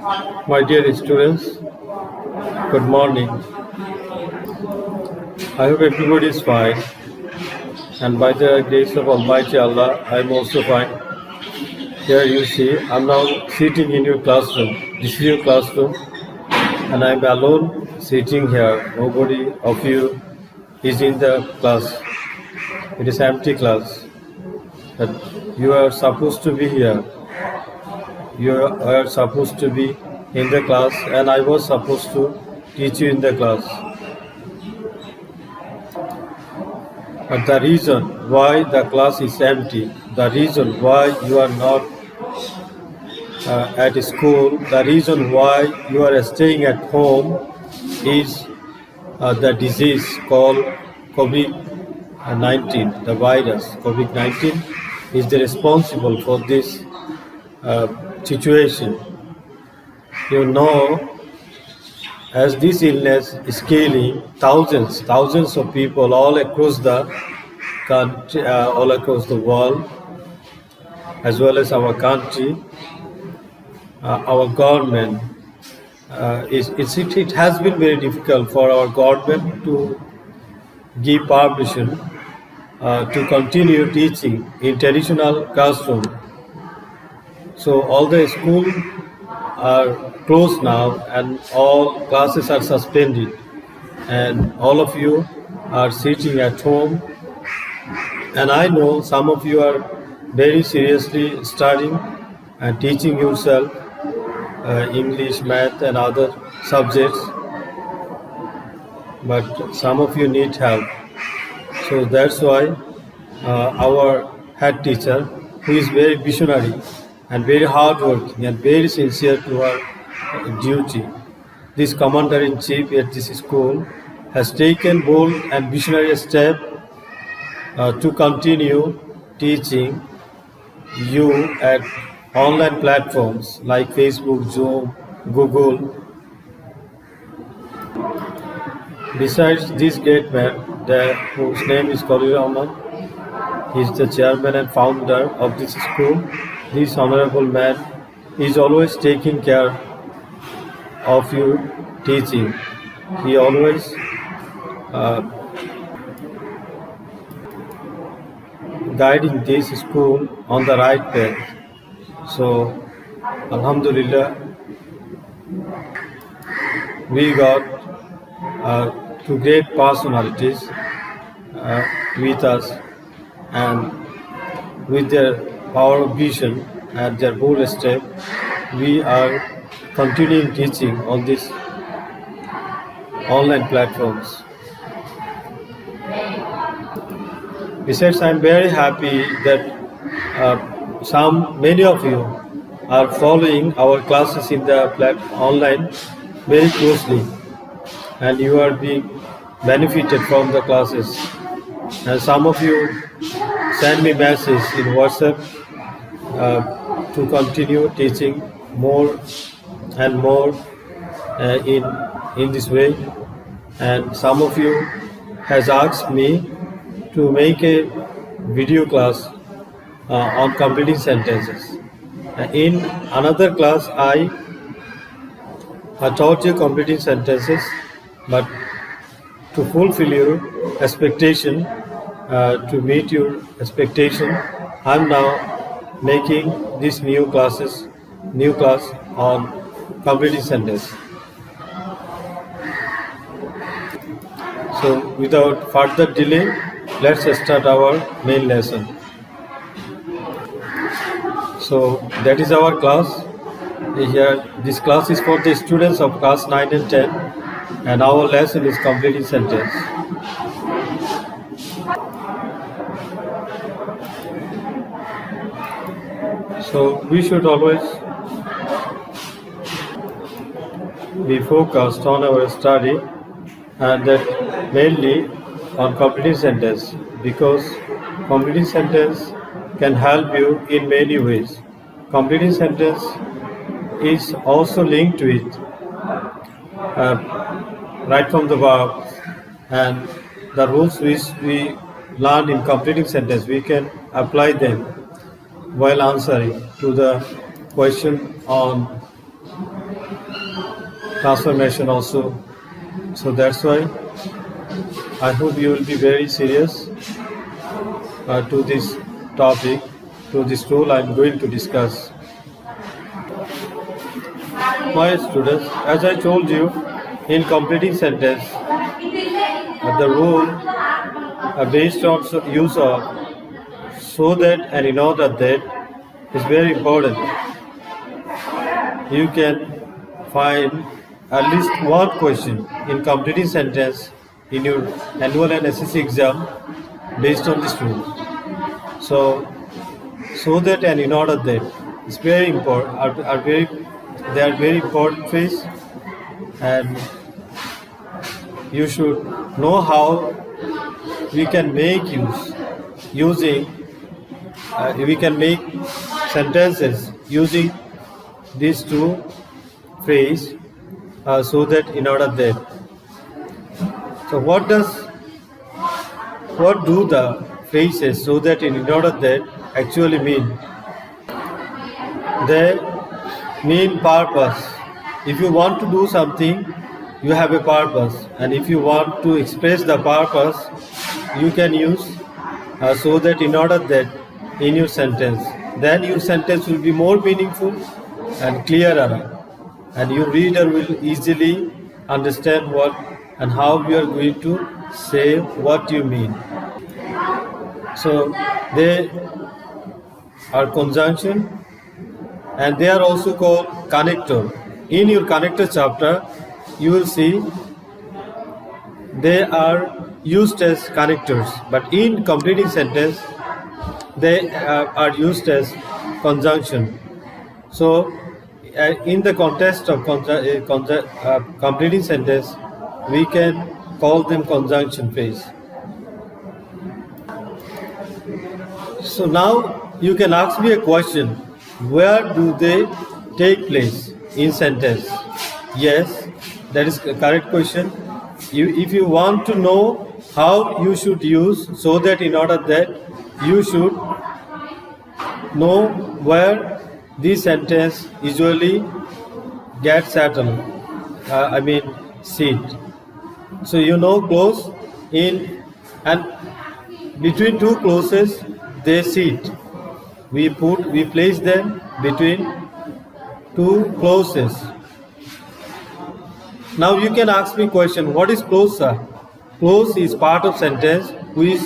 My dear students, good morning. I hope everybody is fine, and by the grace of Almighty Allah, I am also fine. Here you see, I am now sitting in your classroom. This is your classroom, and I am alone sitting here. Nobody of you is in the class. It is empty class. But you are supposed to be here. You are supposed to be in the class, and I was supposed to teach you in the class. But the reason why the class is empty, the reason why you are not at school, the reason why you are staying at home is the disease called COVID-19, the virus. COVID-19 is the responsible for this situation. You know, as this illness is killing thousands of people all across the country, all across the world, as well as our country, our government, it has been very difficult for our government to give permission to continue teaching in traditional classroom. So all the schools are closed now and all classes are suspended, and all of you are sitting at home, and I know some of you are very seriously studying and teaching yourself English, math and other subjects, but some of you need help. So that's why our head teacher, who is very visionary and very hardworking and very sincere to her duty, this commander-in-chief at this school has taken bold and visionary step to continue teaching you at online platforms like Facebook, Zoom, Google. Besides this great man, whose name is Khalil Ahmad, he is the chairman and founder of this school. This honorable man is always taking care of your teaching. He always guiding this school on the right path. So, Alhamdulillah, we got two great personalities with us, and with their power of vision and their bold step, we are continuing teaching on these online platforms. Besides, I am very happy that many of you are following our classes in the online very closely, and you are being benefited from the classes. And some of you send me message in WhatsApp to continue teaching more and more in this way. And some of you has asked me to make a video class on completing sentences. In another class, I taught you completing sentences, but to fulfill your expectation, to meet your expectation, I'm now making this new class on completing sentence. So without further delay, let's start our main lesson. So that is our class. Here, this class is for the students of class 9 and 10, and our lesson is completing sentence. So we should always be focused on our study, and that mainly on completing sentence, because completing sentence can help you in many ways. Completing sentence is also linked to it right from the verb, and the rules which we learn in completing sentence, we can apply them while answering to the question on transformation also. So that's why I hope you will be very serious to this topic, to this rule I am going to discuss. My students, as I told you, in completing sentence, the rule based on use of so that and in order that is very important. You can find at least one question in completing sentence in your annual and SSC exam based on this rule. So that and in order that is very important. They are very important phrase, and you should know how we can make we can make sentences using these two phrases. So that in order that. So what do the phrases so that and in order that actually mean? They mean purpose. If you want to do something, you have a purpose, and if you want to express the purpose, you can use so that in order that in your sentence. Then your sentence will be more meaningful and clearer, and your reader will easily understand what and how you are going to say what you mean. So they are conjunction, and they are also called connector. In your connector chapter, you will see they are used as connectors, but in completing sentence, they are used as conjunction. So, in the context of completing sentence, we can call them conjunction phrase. So now you can ask me a question: where do they take place in sentence? Yes, that is a correct question. If you want to know how you should use so that in order that, you should know where this sentence usually gets settled. Seat. So you know clause in and between two clauses they sit. We place them between two clauses. Now you can ask me question: what is clause, sir? Clause is part of sentence which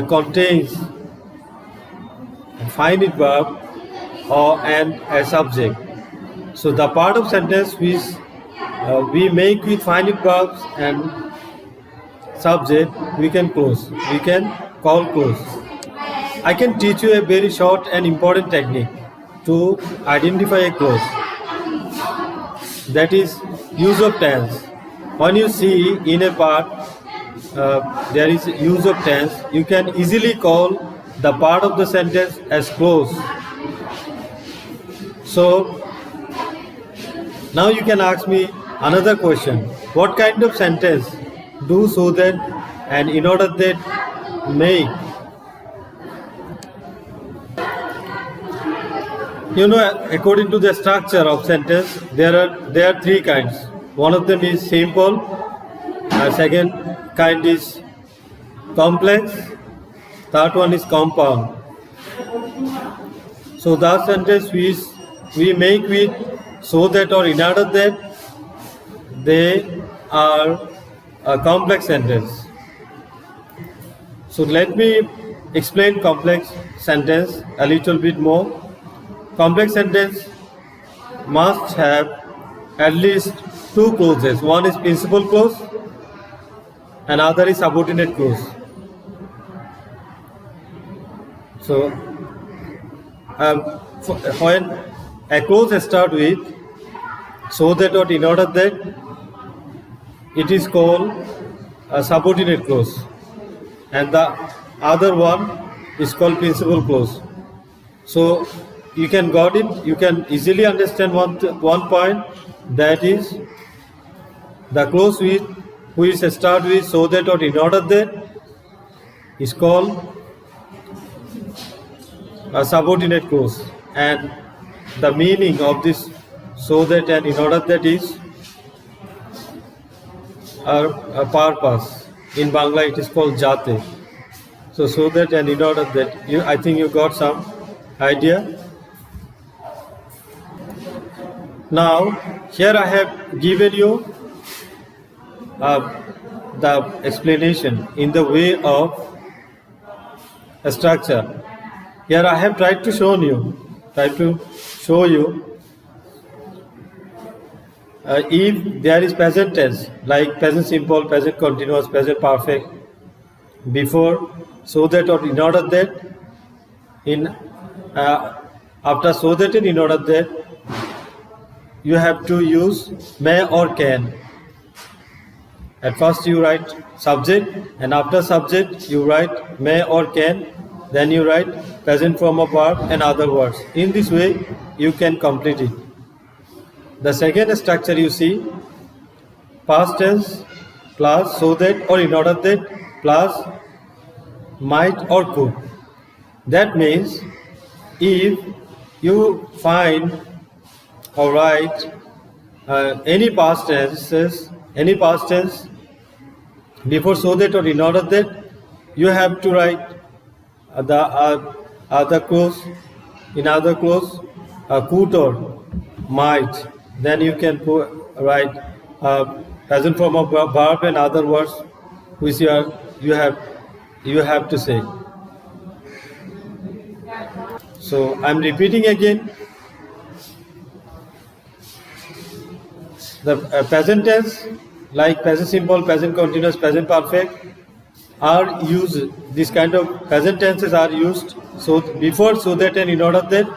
contains a finite verb and a subject. So the part of sentence which we make with finite verbs and subject, we can call clause. I can teach you a very short and important technique to identify a clause. That is use of tense. When you see in a part there is use of tense, you can easily call the part of the sentence as clause. So now you can ask me another question: what kind of sentence do so that and in order that make? You know, according to the structure of sentence, there are three kinds. One of them is simple, second kind is complex, third one is compound. So the sentence we make with so that or in order that, they are a complex sentence. So let me explain complex sentence a little bit more. Complex sentence must have at least two clauses. One is principal clause, another is subordinate clause. So when a clause starts with so that or in order that, it is called a subordinate clause, and the other one is called principal clause. So you can got it. You can easily understand one point, that is the clause which start with so that or in order that is called a subordinate clause, and the meaning of this so that and in order that is or purpose. In Bangla, it is called jate. So that and in order that I think you got some idea. Now, here I have given you the explanation in the way of a structure. Here I have tried to show you if there is present tense like present simple, present continuous, present perfect before so that or in order that in after so that and in order that you have to use may or can. At first you write subject and after subject you write may or can, then you write present form of verb and other words. In this way you can complete it. The second structure you see past tense plus so that or in order that plus might or could. That means if you find or write any past tense before so that or in order that, you have to write the other clause in other clause could or might. Then you can write present form of verb and other words which you have to say. So I'm repeating again. The present tense like present simple, present continuous, present perfect are used. This kind of present tenses are used so before so that and in order that.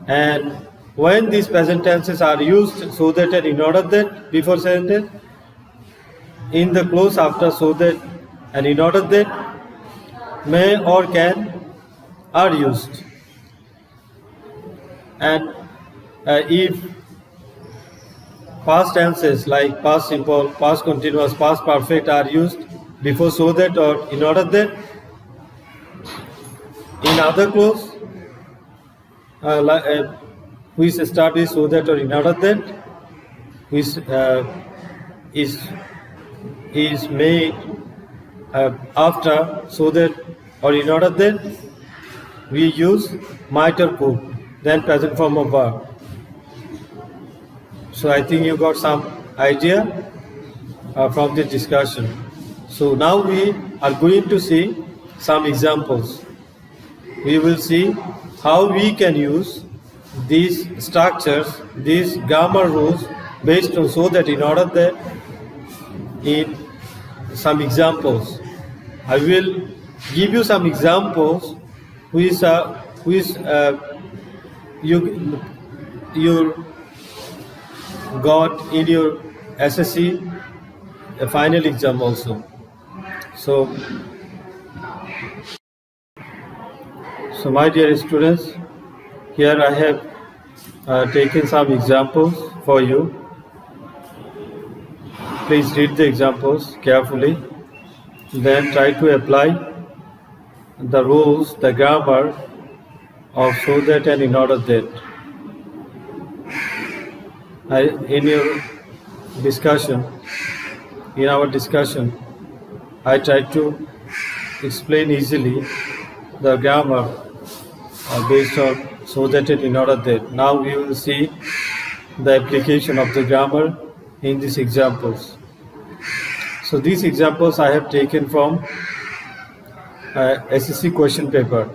And when these present tenses are used so that and in order that before so that, in the clause after so that and in order that, may or can are used. And if past tenses like past simple, past continuous, past perfect are used before so that or in order that, in other clause which start with so that or in order that, which is made after so that or in order that, we use might or could, then present form of verb. So I think you got some idea from the discussion. So now we are going to see some examples. We will see how we can use these structures, these grammar rules based on so that in order that in some examples. I will give you some examples which you got in your SSC final exam also. So my dear students, here I have taken some examples for you. Please read the examples carefully, then try to apply the rules, the grammar of so that and in order that. In our discussion, I tried to explain easily the grammar based on so that and in order that. Now we will see the application of the grammar in these examples. So these examples I have taken from SSC question paper.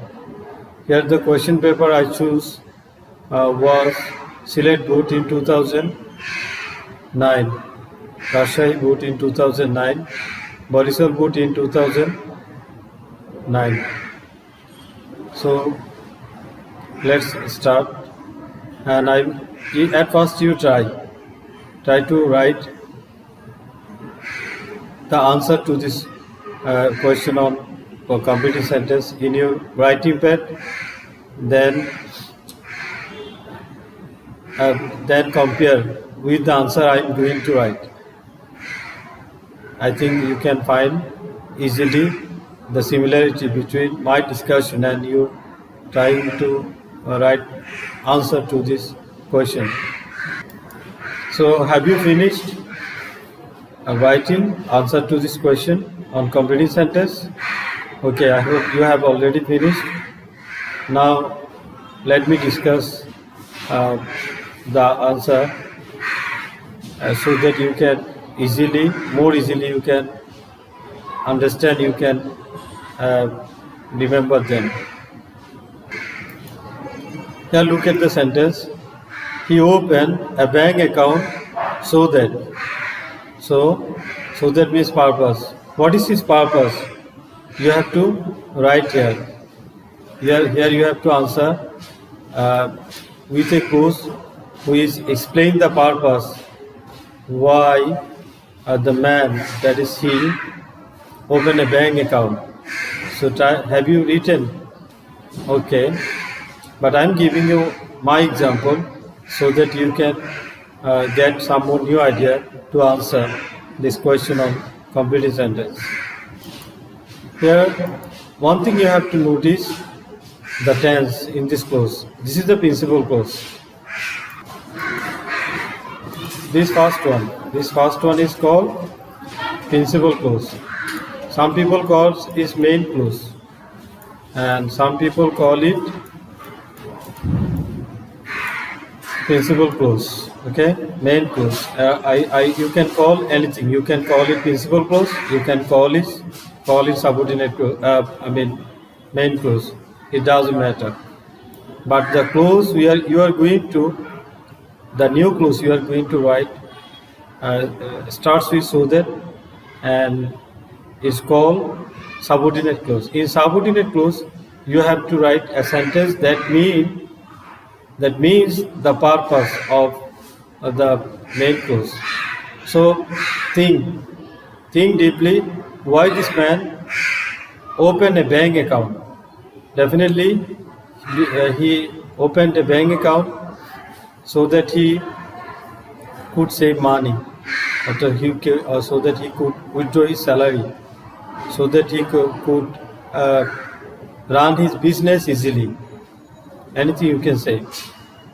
Here the question paper I choose was Sylhet Board in 2009, Rajshahi Board in 2009, Barisal Board in 2009. So let's start. And at first you try to write the answer to this question on completed sentence in your writing pad, then compare with the answer I am going to write. I think you can find easily the similarity between my discussion and you trying to write answer to this question. So have you finished? writing answer to this question on completing sentence. Okay, I hope you have already finished. Now let me discuss the answer so that you can more easily you can understand, you can remember them. Now look at the sentence. He opened a bank account so that. So that means purpose. What is his purpose? You have to write here. Here you have to answer with a clause who is explain the purpose why the man, that is he, open a bank account. So have you written? Okay, but I'm giving you my example so that you can get some more new idea to answer this question on completed sentence. Here, one thing you have to notice the tense in this clause. This is the principal clause. This first one is called principal clause. Some people call it main clause, and some people call it principal clause. Okay, main clause. You can call anything. You can call it principal clause. You can call it subordinate clause. Main clause. It doesn't matter. But the clause you are going to, the new clause you are going to write starts with so that and is called subordinate clause. In subordinate clause, you have to write a sentence that means the purpose of the main clause. So think deeply. Why this man opened a bank account? Definitely, he opened a bank account so that he could save money, so that he could withdraw his salary, so that he could run his business easily. Anything you can say.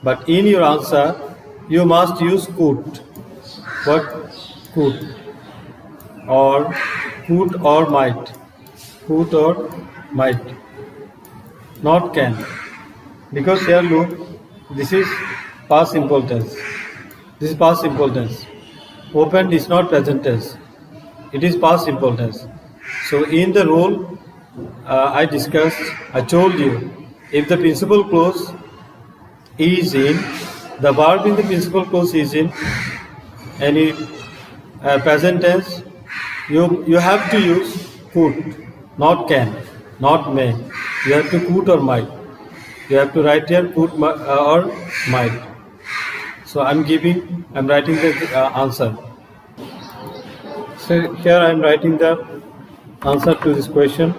But in your answer, you must use could. What? Could. Or could or might. Could or might. Not can. Because here look, this is past simple tense. This is past simple tense. Opened is not present tense. It is past simple tense. So in the rule I told you, if the principal clause is in, the verb in the principal clause is in any present tense, you have to use could, not can, not may. You have to could or might. You have to write here could or might. So I'm writing the answer. So here I'm writing the answer to this question.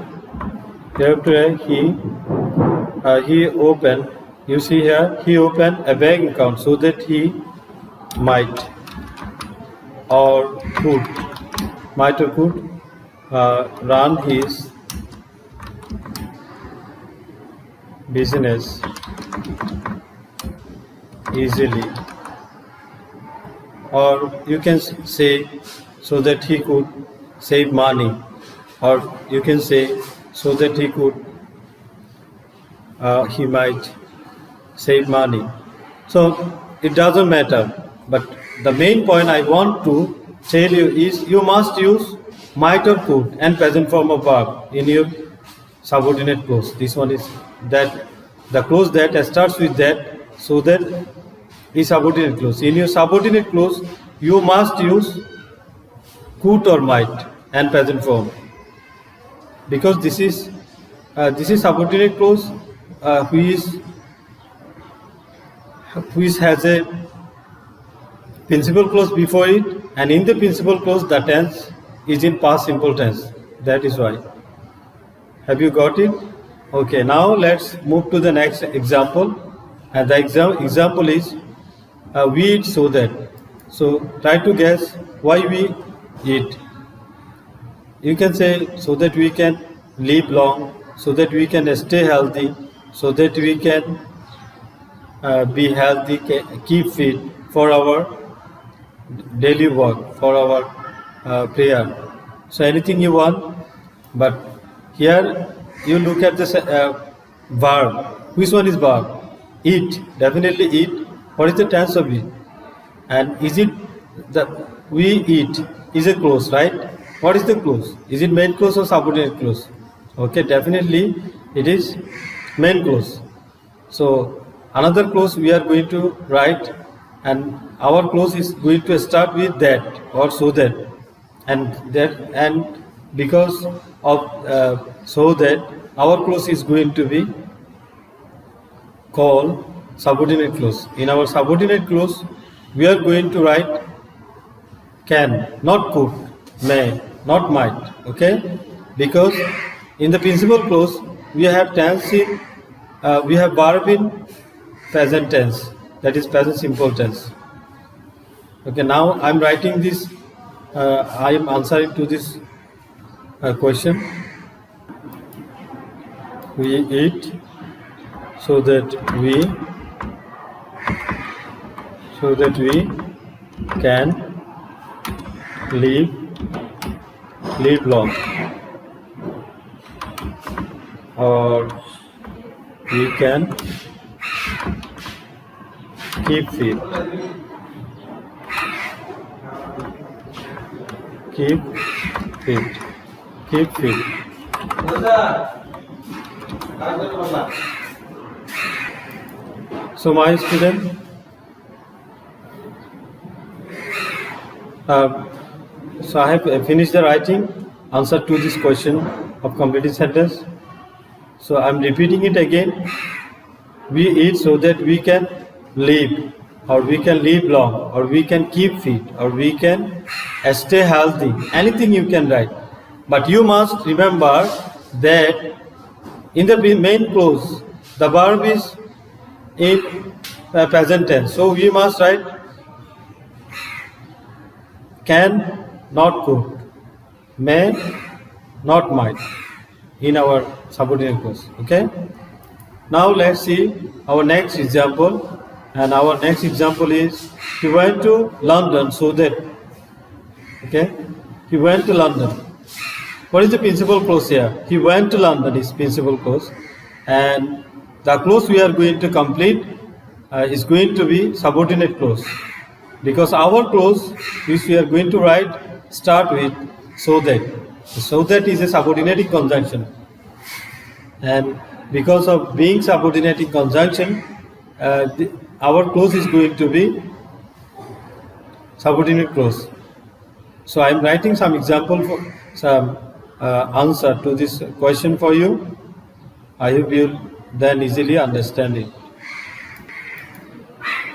You have to write he opened. You see here, he opened a bank account so that he might or could run his business easily, or you can say so that he could save money, or you can say so that he might save money. So it doesn't matter, but the main point I want to tell you is you must use might or could and present form of verb in your subordinate clause. This one is that the clause that starts with that, so that is subordinate clause. In your subordinate clause, you must use could or might and present form, because this is subordinate clause which has a principal clause before it, and in the principal clause the tense is in past simple tense. That is why. Have you got it? Okay, now let's move to the next example, and the example is we eat so that. So try to guess why we eat. You can say so that we can live long, so that we can stay healthy, so that we can be healthy, keep fit for our daily work, for our prayer. So anything you want, but here you look at the verb. Which one is verb? Eat, definitely eat. What is the tense of it? And is it the we eat is a clause, right? What is the clause? Is it main clause or subordinate clause? Okay, definitely it is main clause. So another clause we are going to write, and our clause is going to start with that or so that, and because of so that, our clause is going to be called subordinate clause. In our subordinate clause, we are going to write can, not could, may, not might. Okay, because in the principal clause we have tense in we have verb in present tense, that is present simple tense. Okay, now I am writing this. I am answering to this question. We eat so that we can live long, or we can keep fit. Keep fit. So my student, so I have finished the writing answer to this question of completed sentence. So I am repeating it again. We eat so that we can live, or we can live long, or we can keep fit, or we can stay healthy. Anything you can write. But you must remember that in the main clause, the verb is in present tense. So we must write can, not could, may, not might in our subordinate clause. Okay. Now let's see our next example. And our next example is, he went to London so that, okay, he went to London. What is the principal clause here? He went to London is principal clause, and the clause we are going to complete is going to be subordinate clause, because our clause which we are going to write start with so that. So that is a subordinating conjunction, and because of being subordinating conjunction, our clause is going to be subordinate clause. So I am writing some example for some answer to this question for you. I hope you will then easily understand it.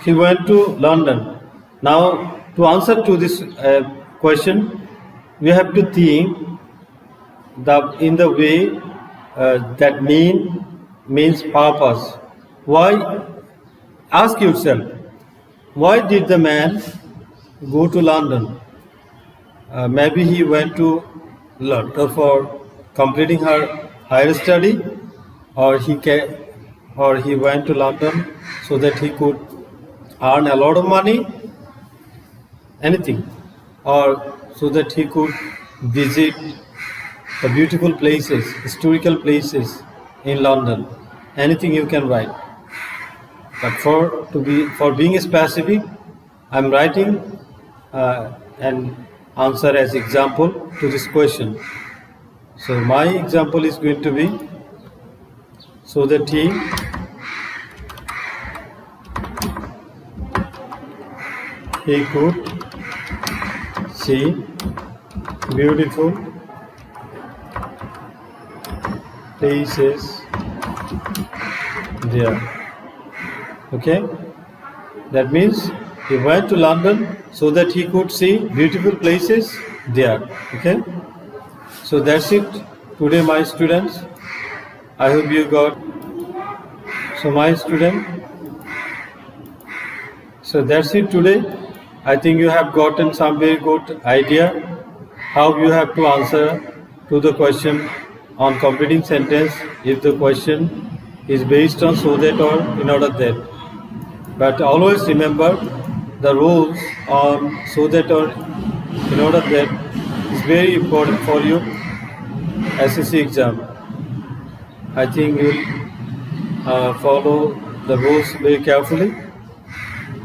He went to London. Now to answer to this question, we have to think in the way that means purpose. Why? Ask yourself, why did the man go to London? Maybe he went to London for completing her higher study, or he went to London so that he could earn a lot of money, anything, or so that he could visit the beautiful places, historical places in London. Anything you can write. But for being specific, I am writing an answer as example to this question. So my example is going to be, so that he could see beautiful places there. Okay, that means he went to London so that he could see beautiful places there. Okay, so that's it today, my students. I hope you got. So my student, so that's it today. I think you have gotten some very good idea how you have to answer to the question on completing sentence if the question is based on so that or in order that. But always remember the rules on so that or in order that very important for you SSC exam. I think you'll follow the rules very carefully.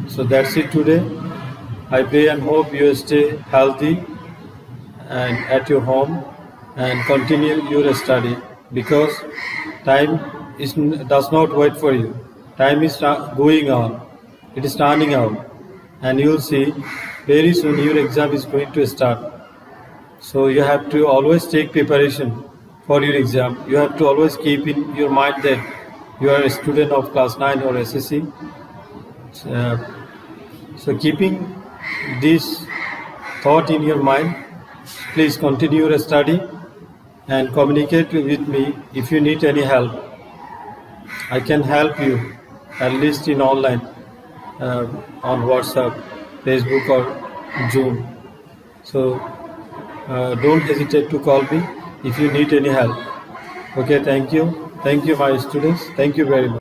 So that's it today. I pray and hope you stay healthy and at your home and continue your study, because time does not wait for you. Time is going on. It is turning out, and you'll see very soon your exam is going to start. So you have to always take preparation for your exam. You have to always keep in your mind that you are a student of class 9 or SSC. So keeping this thought in your mind, please continue your study and communicate with me if you need any help. I can help you at least in online, on WhatsApp, Facebook or Zoom. So don't hesitate to call me if you need any help. Okay, thank you. Thank you, my students. Thank you very much.